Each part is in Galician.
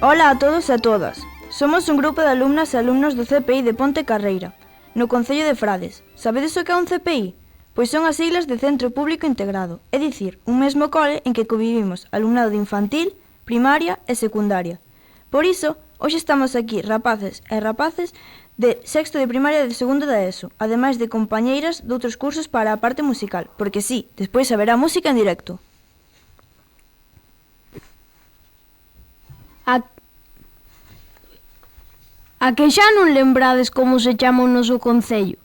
Ola a todos e a todas. Somos un grupo de alumnas e alumnos do CPI de Ponte Carreira, no Concello de Frades. Sabedes o que é un CPI? Pois son as siglas de Centro Público Integrado, é dicir, un mesmo cole en que convivimos alumnado de infantil, primaria e secundaria. Por iso, hoxe estamos aquí, rapaces e rapaces de sexto de primaria e de segundo da ESO, ademais de compañeiras de outros cursos para a parte musical, porque sí, despois haberá música en directo. A que xa non lembrades como se chama o noso concello?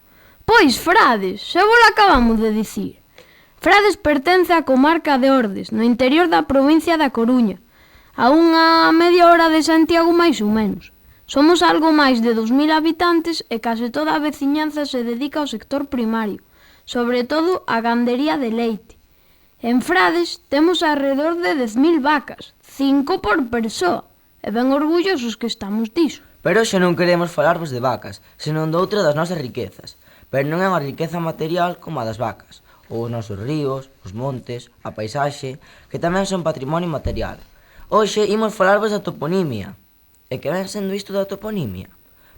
Pois Frades, xa vos acabamos de dicir. Frades pertence á comarca de Ordes, no interior da provincia da Coruña, a unha media hora de Santiago máis ou menos. Somos algo máis de 2000 habitantes e case toda a veciñanza se dedica ao sector primario, sobre todo a gandería de leite. En Frades temos alrededor de 10.000 vacas, 5 por persoa, e ben orgullosos que estamos diso. Pero hoxe non queremos falarvos de vacas, senón de outra das nosas riquezas. Pero non é unha riqueza material como a das vacas, ou os nosos ríos, os montes, a paisaxe, que tamén son patrimonio material. Hoxe imos falarvos da toponimia. E que ven sendo isto da toponimia?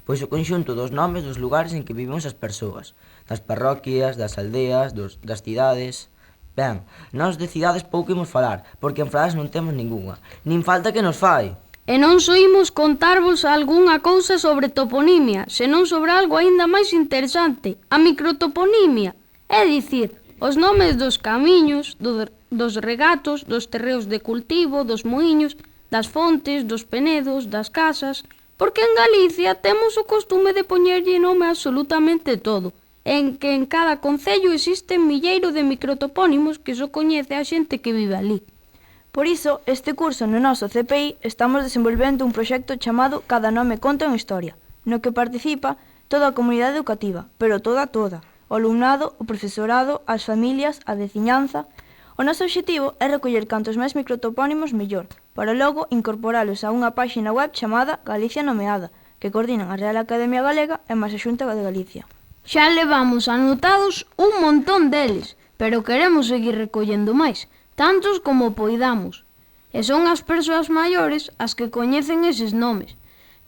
Pois o conxunto dos nomes dos lugares en que vivimos as persoas, das parroquias, das aldeas, das cidades. Ben, nós de cidades pouco imos falar, porque en Frades non temos ningunha, nin falta que nos fai. E non soímos contarvos algunha cousa sobre toponimia, senón sobre algo aínda máis interesante, a microtoponimia, é dicir, os nomes dos camiños, dos regatos, dos terreos de cultivo, dos muiños, das fontes, dos penedos, das casas, porque en Galicia temos o costume de poñerlle nome a absolutamente todo, en que en cada concello existe un milleiro de microtopónimos que só coñece a xente que vive ali. Por iso, este curso no noso CPI estamos desenvolvendo un proxecto chamado Cada nome conta unha historia, no que participa toda a comunidade educativa, pero toda, o alumnado, o profesorado, as familias, a veciñanza. O noso obxectivo é recoller cantos máis microtopónimos mellor, para logo incorporalos a unha páxina web chamada Galicia Nomeada, que coordinan a Real Academia Galega e máis a Xunta de Galicia. Xa levamos anotados un montón deles, pero queremos seguir recollendo máis, tantos como poidamos. E son as persoas maiores as que coñecen eses nomes.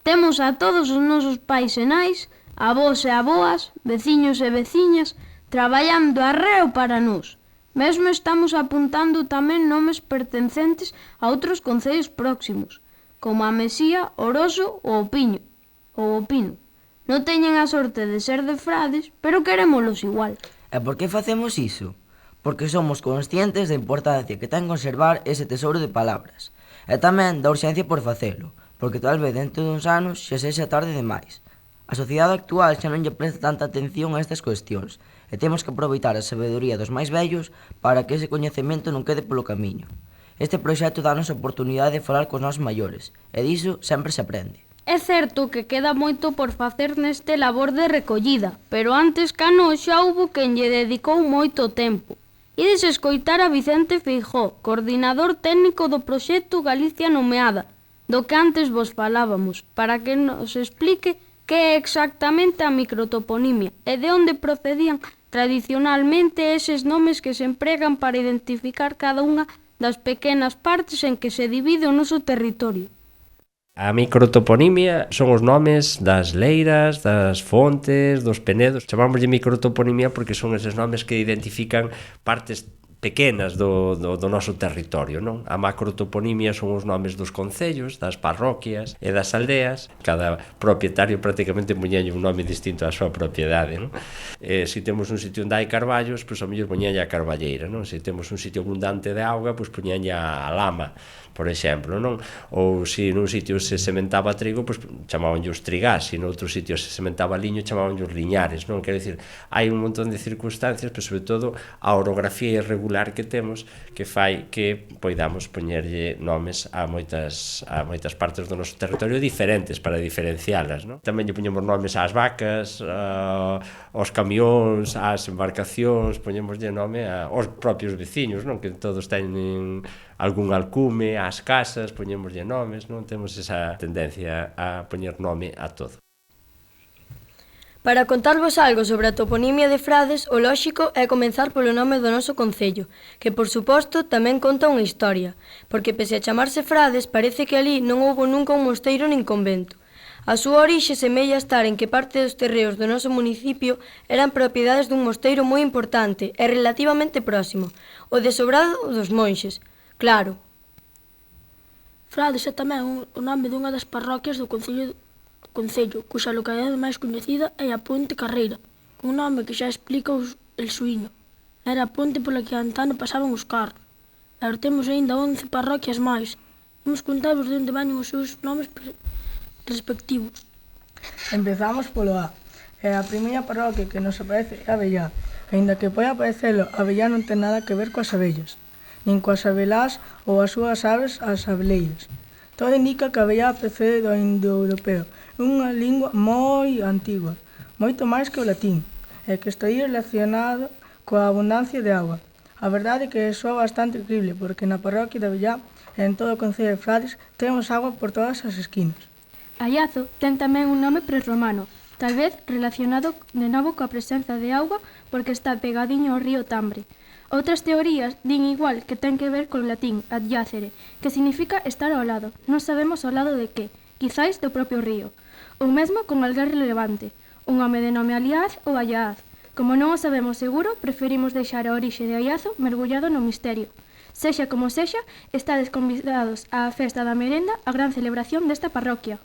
Temos a todos os nosos pais e nais, avós e avoas, veciños e veciñas, traballando arreo para nós. Mesmo estamos apuntando tamén nomes pertencentes a outros concellos próximos, como a Mesía, Oroso ou o Piño, ou o Pino. Non teñen a sorte de ser de Frades, pero querémolos igual. E por que facemos iso? Porque somos conscientes da importancia que ten conservar ese tesouro de palabras, e tamén da urxencia por facelo, porque tal vez dentro duns anos xa sexa tarde demais. A sociedade actual xa non lle presta tanta atención a estas cuestións, e temos que aproveitar a sabedoría dos máis vellos para que ese coñecemento non quede polo camiño. Este proxecto dános a oportunidade de falar cos nosos maiores, e diso sempre se aprende. É certo que queda moito por facer neste labor de recollida, pero antes ca nós xa houbo quen lle dedicou moito tempo. Ides escoitar a Vicente Feijóo, coordinador técnico do proxecto Galicia Nomeada, do que antes vos falábamos, para que nos explique que é exactamente a microtoponimia e de onde procedían tradicionalmente eses nomes que se empregan para identificar cada unha das pequenas partes en que se divide o noso territorio. A microtoponimia son os nomes das leiras, das fontes, dos penedos. Chamámoslle microtoponimia porque son eses nomes que identifican partes pequenas do noso territorio, non? A macrotoponimia son os nomes dos concellos, das parroquias e das aldeas. Cada propietario prácticamente poñenlle un nome distinto á súa propiedade, non? Se temos un sitio onde hai carballos, pois ao mellor poñenlle a carballeira, non? Se temos un sitio abundante de auga, pois poñenlle a lama, por exemplo, non? Ou se nun sitio se sementaba trigo, pois chamabanlle os trigás, se noutro sitio se sementaba liño, chamabanlle os liñares, non? Quero dicir, hai un montón de circunstancias, pero sobre todo a orografía irregular singular que temos que fai que poidamos poñerlle nomes a moitas partes do noso territorio diferentes para diferencialas, non? Tamén lle poñemos nomes ás vacas, aos camións, ás embarcacións, poñemoslle nome aos propios veciños, non? Que todos teñen algún alcume, ás casas, poñemoslle nomes, non? Temos esa tendencia a poñer nome a todo. Para contarvos algo sobre a toponimia de Frades, o lóxico é comenzar polo nome do noso concello, que por suposto tamén conta unha historia, porque pese a chamarse Frades parece que ali non houbo nunca un mosteiro nin convento. A súa orixe semella estar en que parte dos terreos do noso municipio eran propiedades dun mosteiro moi importante e relativamente próximo, o de Sobrado dos Monxes. Claro. Frades é tamén o nome dunha das parroquias do concello, cuxa localidade máis coñecida é a Ponte Carreira, un nome que xa explica el suíño. Era a ponte pola que antano pasaban os carros. Pero temos aínda 11 parroquias máis. Vamos contarvos de onde veñen os seus nomes respectivos. Empezamos polo A. É a primeira parroquia que nos aparece é Abellá. Aínda que pode aparecelo, Abellá non ten nada que ver coas abellas, nin coas abelás ou as súas aves as abeleiras. Todo indica que Abellá procede do indoeuropeo, unha lingua moi antigua, moito máis que o latín, e que está relacionado coa abundancia de auga. A verdade é que soa bastante creíble, porque na parroquia de Abellá e en todo o concello de Frades temos agua por todas as esquinas. Aiazo ten tamén un nome prerromano, tal vez relacionado de novo coa presenza de auga porque está pegadiño ao río Tambre. Outras teorías din igual que ten que ver con latín adjacere, que significa estar ao lado. Non sabemos ao lado de que, quizáis do propio río, ou mesmo con algún relevante, un home de nome Aliaz ou Allaaz. Como non o sabemos seguro, preferimos deixar a orixe de Aiazo mergullado no misterio. Sexa como sexa, estades convidados á festa da merenda, a gran celebración desta parroquia.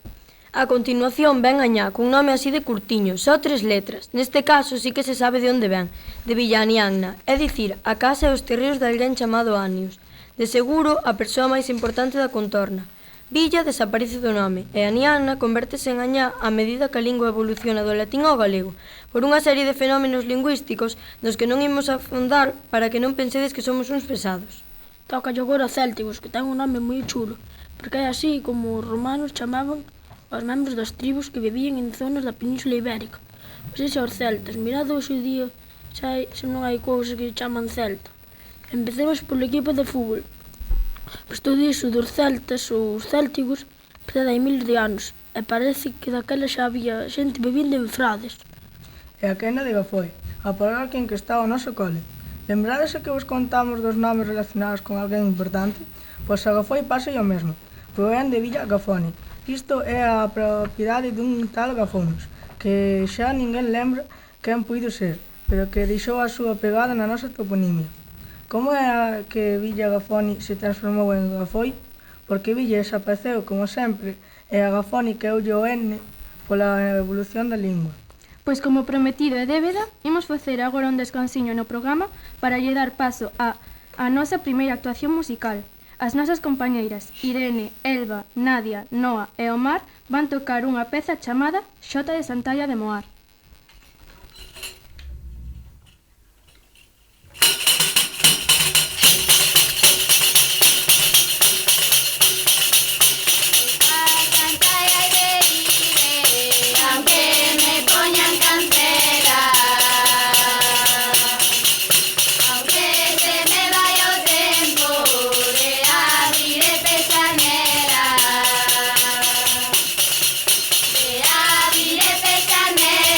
A continuación ven Añá, cun nome así de curtiño, só 3 letras. Neste caso sí que se sabe de onde ven, de Villa Aniagna, é dicir, a casa e os terreos de alguén chamado Anius. De seguro, a persoa máis importante da contorna. Villa desaparece do nome, e Aniagna convértese en Añá a medida que a lingua evoluciona do latín ao galego, por unha serie de fenómenos lingüísticos nos que non imos afondar para que non pensedes que somos uns pesados. Toca agora célticos, que ten un nome moi chulo, porque é así como os romanos chamaban aos membros das tribus que vivían en zonas da Península Ibérica. Pois ese aos celtas, mirad hoxe o día, xa non hai cousas que chaman celta. Empecemos polo equipo de fútbol. Pois todo iso dos celtas ou os célticos precede hai miles de anos, e parece que daquela xa había xente vivindo en Frades. E a quenda de Gafoi, a parroquia en que está o noso cole. Lembrades que vos contamos dos nomes relacionados con alguén importante? Pois a Gafoi pasa o mesmo, provén de Villa Gafoni. Isto é a propiedade dun tal Gafóns, que xa ninguén lembra quen puido ser, pero que deixou a súa pegada na nosa toponimia. Como é que Villa Gafoni se transformou en Gafoi? Porque Villa desapareceu, como sempre, e a Gafoni queulle o N pola evolución da lingua. Pois como prometido e débeda, imos facer agora un descansiño no programa para lle dar paso a nosa primeira actuación musical. As nosas compañeiras Irene, Elba, Nadia, Noa e Omar van tocar unha peza chamada Xota de Santalla de Moar. Abriré pestañas.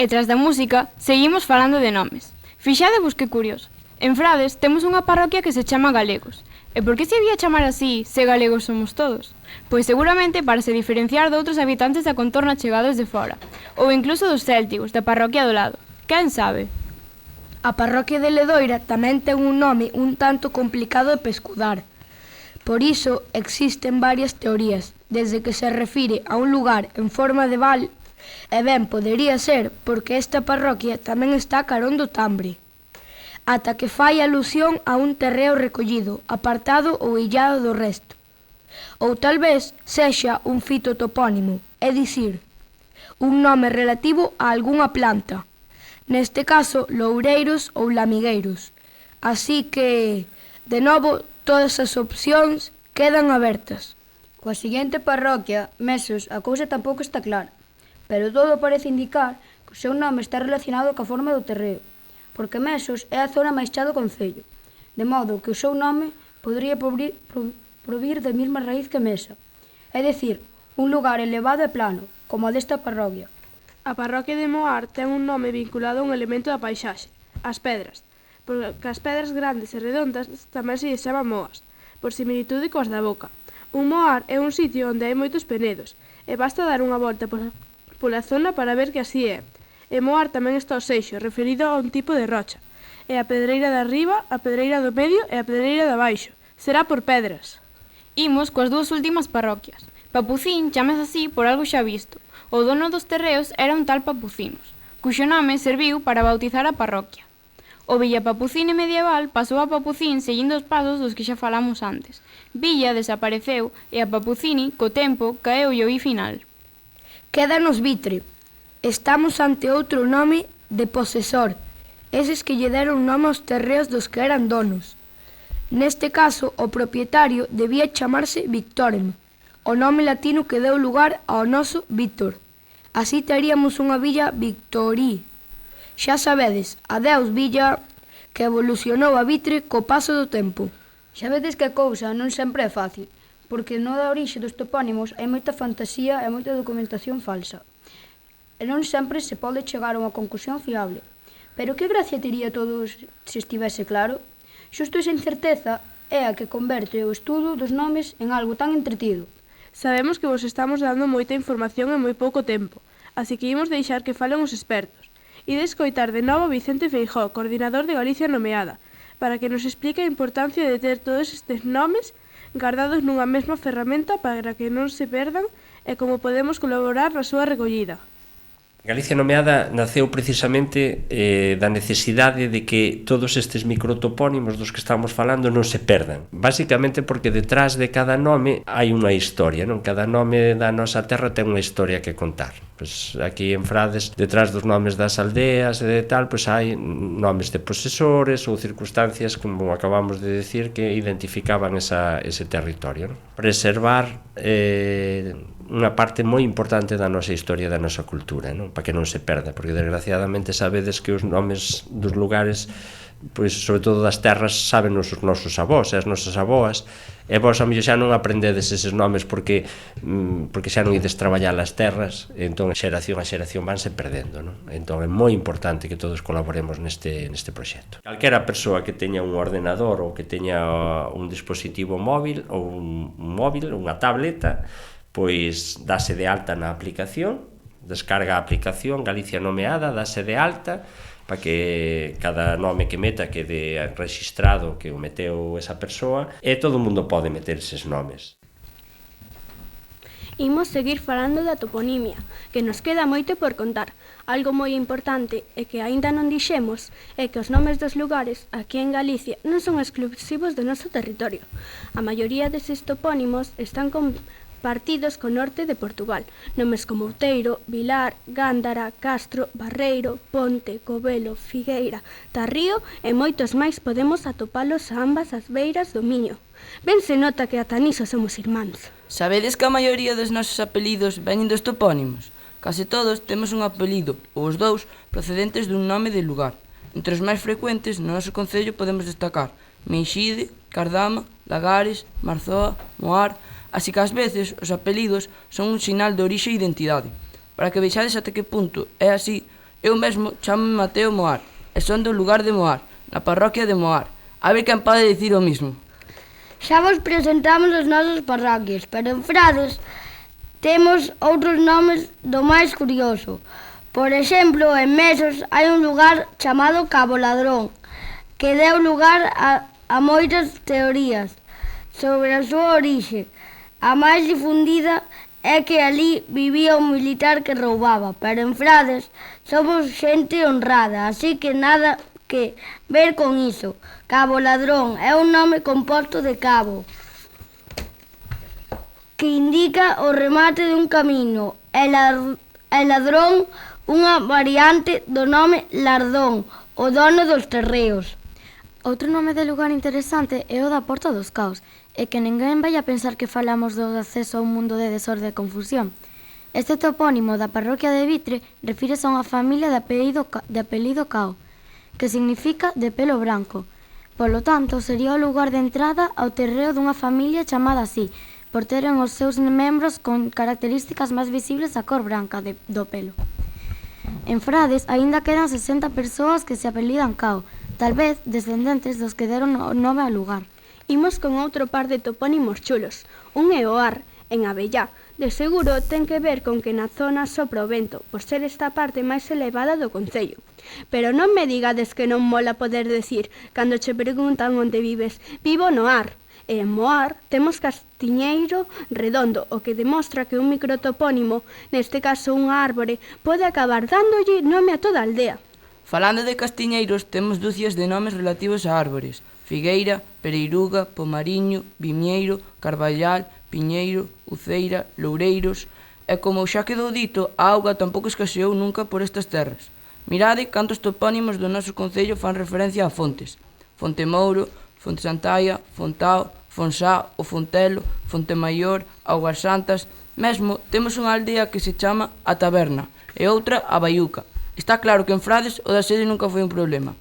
E tras da música, seguimos falando de nomes. Fixadevos que curioso. En Frades temos unha parroquia que se chama Galegos. E por que se había chamar así se galegos somos todos? Pois seguramente para se diferenciar de outros habitantes da contorna chegados de fora. Ou incluso dos célticos, da parroquia do lado. Quen sabe? A parroquia de Ledoira tamén ten un nome un tanto complicado de pescudar. Por iso existen varias teorías, desde que se refire a un lugar en forma de val, e ben podería ser porque esta parroquia tamén está carón do Tambre, ata que fai alusión a un terreo recollido, apartado ou illado do resto. Ou tal vez sexa un fito topónimo, é dicir, un nome relativo a algunha planta, neste caso loureiros ou lamigueiros. Así que, de novo, todas as opcións quedan abertas. Coa seguinte parroquia, Mesos, a cousa tampouco está clara, pero todo parece indicar que o seu nome está relacionado coa forma do terreo, porque Mesos é a zona máis chá do concello, de modo que o seu nome podría provir da mesma raíz que Mesa, é dicir, un lugar elevado e plano, como a desta parroquia. A parroquia de Moar ten un nome vinculado a un elemento da paisaxe, as pedras, porque as pedras grandes e redondas tamén se chama moas, por similitude coas da Boca. Un moar é un sitio onde hai moitos penedos, e basta dar unha volta pola zona para ver que así é. E Moar tamén está o seixo, referido a un tipo de rocha. E a pedreira de arriba, a pedreira do medio e a pedreira de abaixo. Será por pedras. Imos coas dúas últimas parroquias. Papucín chamase así por algo xa visto. O dono dos terreos era un tal Papucinos, cuxo nome serviu para bautizar a parroquia. O Villa Papucine medieval pasou a Papucín seguindo os pasos dos que xa falamos antes. Villa desapareceu e a Papucini, co tempo, caeu o I final. Quédanos Vitre. Estamos ante outro nome de posesor, eses que lle deron nome aos terreos dos que eran donos. Neste caso, o propietario debía chamarse Victorem, o nome latino que deu lugar ao noso Víctor. Así teríamos unha villa Victorí. Xa sabedes, adeus villa, que evolucionou a Vitre co paso do tempo. Xa vedes que a cousa non sempre é fácil, porque no da orixe dos topónimos hai moita fantasía e moita documentación falsa. E non sempre se pode chegar a unha conclusión fiable. Pero que gracia tería todo se estivese claro? Xusto esa incerteza é a que converte o estudo dos nomes en algo tan entretido. Sabemos que vos estamos dando moita información en moi pouco tempo, así que imos deixar que falen os expertos. E de escoitar de novo Vicente Feijóo, coordinador de Galicia Nomeada, para que nos explique a importancia de ter todos estes nomes guardados nunha mesma ferramenta para que non se perdan e como podemos colaborar na súa recollida. Galicia Nomeada naceu precisamente da necesidade de que todos estes microtopónimos dos que estamos falando non se perdan. Básicamente porque detrás de cada nome hai unha historia, non? Cada nome da nosa terra ten unha historia que contar. Pois aquí en Frades, detrás dos nomes das aldeas e de tal, pois hai nomes de posesores ou circunstancias, como acabamos de decir, que identificaban ese territorio, non? Preservar unha parte moi importante da nosa historia e da nosa cultura, non? Para que non se perda, porque desgraciadamente sabedes que os nomes dos lugares, pois sobre todo das terras, saben os nosos avós e as nosas avoas, e vos a mellor xa non aprendedes eses nomes porque xa non ides traballar as terras, e entón xeración a xeración vanse perdendo, non? Entón é moi importante que todos colaboremos neste proxecto. Calquera persoa que teña un ordenador ou que teña un dispositivo móvil ou un móvil, unha tableta, pois dase de alta na aplicación, descarga a aplicación Galicia Nomeada, dase de alta para que cada nome que meta quede registrado que o meteu esa persoa e todo o mundo pode meter eses nomes. Imos seguir falando da toponimia, que nos queda moito por contar. Algo moi importante e que aínda non dixemos é que os nomes dos lugares aquí en Galicia non son exclusivos do noso territorio. A maioría deses topónimos están partidos co norte de Portugal, nomes como Outeiro, Vilar, Gándara, Castro, Barreiro, Ponte, Covelo, Figueira, Tarrío e moitos máis podemos atopalos a ambas as beiras do Miño. Ben se nota que ata niso somos irmáns. Sabedes que a maioría dos nosos apelidos veñen dos topónimos? Case todos temos un apelido, ou os dous, procedentes dun nome de lugar. Entre os máis frecuentes no noso concello podemos destacar Meixide, Cardama, Lagares, Marzoa, Moar. Así que ás veces os apelidos son un sinal de orixe e identidade. Para que vexades até que punto é así, Eu mesmo chamo-me Mateo Moar e son do lugar de Moar, na parroquia de Moar. A ver quen pode dicir o mismo. Xa vos presentamos as nosas parroquias, pero en Frades temos outros nomes do máis curioso. Por exemplo, en Mesos hai un lugar chamado Cabo Ladrón, que deu lugar a moitas teorías sobre a súa orixe. A máis difundida é que ali vivía un militar que roubaba, pero en Frades somos xente honrada, así que nada que ver con iso. Cabo Ladrón é un nome composto de cabo, que indica o remate dun camiño, e ladrón, unha variante do nome Lardón, o dono dos terreos. Outro nome de lugar interesante é o da Porta dos Caos, e que ninguén vai a pensar que falamos do acceso a un mundo de desorde e confusión. Este topónimo da parroquia de Vitre refírese a unha familia de apelido Cao, que significa de pelo branco. Polo tanto, sería o lugar de entrada ao terreo dunha familia chamada así, por teren os seus membros con características máis visibles a cor branca do pelo. En Frades aínda quedan 60 persoas que se apelidan Cao, tal vez descendentes dos que deron o nome ao lugar. Imos con outro par de topónimos chulos. Un é Oar, en Abellá. De seguro ten que ver con que na zona sopra o vento, por ser esta parte máis elevada do concello. Pero non me digades que non mola poder decir, cando che preguntan onde vives, vivo no Ar. E en Moar temos Castiñeiro Redondo, o que demostra que un microtopónimo, neste caso unha árbore, pode acabar dándolle nome a toda a aldea. Falando de castiñeiros, temos dúcias de nomes relativos a árbores: Figueira, Pereiruga, Pomariño, Vimieiro, Carballal, Piñeiro, Uceira, Loureiros. E como xa quedou dito, a auga tampouco escaseou nunca por estas terras. Mirade cantos topónimos do noso concello fan referencia a fontes: Fontemouro, Fonte Santaia, Fontao, Fonsá, o Fontelo, Fontemaior, Augas Santas. Mesmo temos unha aldea que se chama A Taberna e outra A Baiuca. Está claro que en Frades o da sede nunca foi un problema.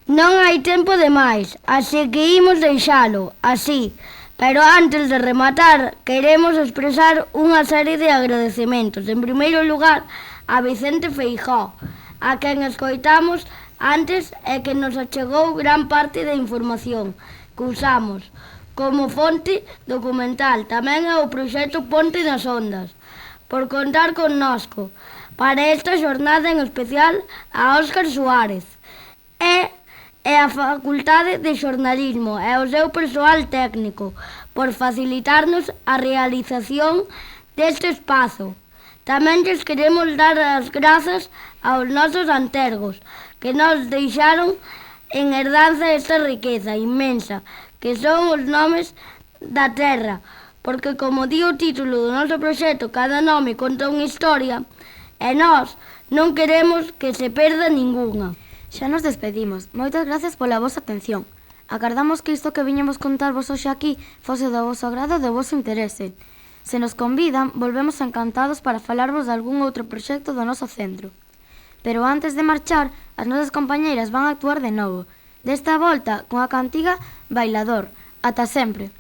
Non hai tempo de máis, así que imos deixalo así. Pero antes de rematar, queremos expresar unha serie de agradecementos. En primeiro lugar, a Vicente Feijóo, a quen escoitamos antes e que nos achegou gran parte da información que usamos como fonte documental. Tamén é o proxecto Ponte nas Ondas, por contar connosco para esta xornada, en especial a Óscar Suárez e a Facultade de Xornalismo e o seu persoal técnico por facilitarnos a realización deste espazo. Tamén lles queremos dar as grazas aos nosos antergos que nos deixaron en herdanza esta riqueza inmensa que son os nomes da terra, porque como di o título do noso proxecto, cada nome conta unha historia e nós non queremos que se perda ningunha. Xa nos despedimos. Moitas gracias pola vosa atención. Agardamos que isto que viñemos contarvos hoxe aquí fose do voso agrado e do voso interese. Se nos convidan, volvemos encantados para falarvos de algún outro proxecto do noso centro. Pero antes de marchar, as nosas compañeiras van a actuar de novo. Desta volta, con a cantiga Bailador. Ata sempre.